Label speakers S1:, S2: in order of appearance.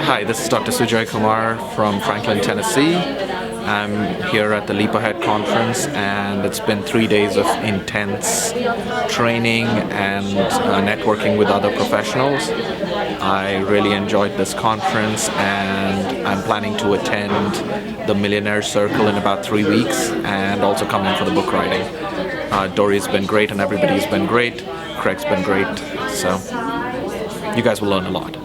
S1: Hi, this is Dr. Sujay Kumar from Franklin, Tennessee. I'm here at the Leap Ahead conference, and it's been 3 days of intense training and networking with other professionals. I really enjoyed this conference, and I'm planning to attend the Millionaires Circle in about 3 weeks and also come in for the book writing. Dory's been great and everybody's been great. Craig's been great, so you guys will learn a lot.